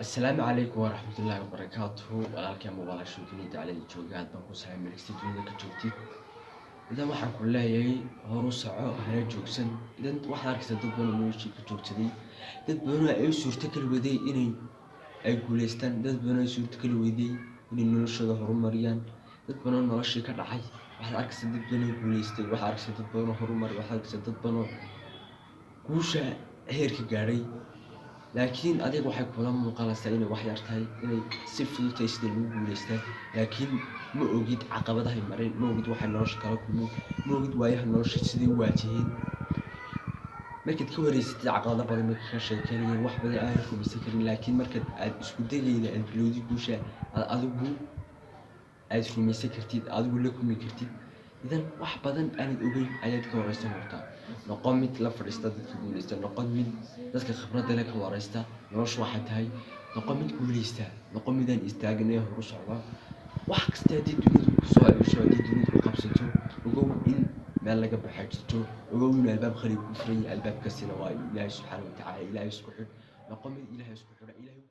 السلام عليكم ورحمة الله وبركاته. walaalkeen muuqaalaasha dunida calada jooga aad baan ku salaam markasta dunida ka joogtid. idan waxaan ku leeyahay horu soco hana joogsan. idan waxaad arkaysaa dad badan oo noloshii ka joogsaday, dad badan ay suurto kala waday inay guuleystaan, dad badan ay suurto kala waday inay noloshooda horumariyaan, dad badan noloshii ka dhacay. waxaad arkaysaa dad badan oo guuleystay, waxaad arkaysaa dad badan oo horumar, waxaad arkaysaa dad badan oo guusha heerka gaaray. laakiin adiga waxay kula muuqanaysaa inay wax yar tahay, inay si fudud tahay sida lagu guuleystaa. laakiin ma ogid caqabadahay mareen, ma ogid waxay nolosha kala kulmeen, ma ogid waayaha nolosha sidii u waajaheen. markaad ka wareysatid caqabado badan bay ka sheekeynayeen, wax badan aan rumaysan karin. laakiin markaad aad isku dayayda aad bilowdi guusha adigu aad rumaysan kartid, adigu la kulmi kartid. idan wax badan aanad ogeyn ayaad ka wareysan kartaa. noqon mid la fadhiista dadka guuleysta, noqon mid dadka khibradda leh ka wareysta noloshu waxay tahay, noqon mid guuleysta, noqon midaan istaagnayn horu socda. wax kasta haddii dunidu kusoo cesho, haddii dunidu ku qabsato, ogow in meel laga baxay jirto, ogow in albaab khaliif ku furan yahay. albaabkaasina waa ilaahay subxaana wa tacaala. ilaahay isku xidh, noqon mid ilaahay isku xidha. ilaahay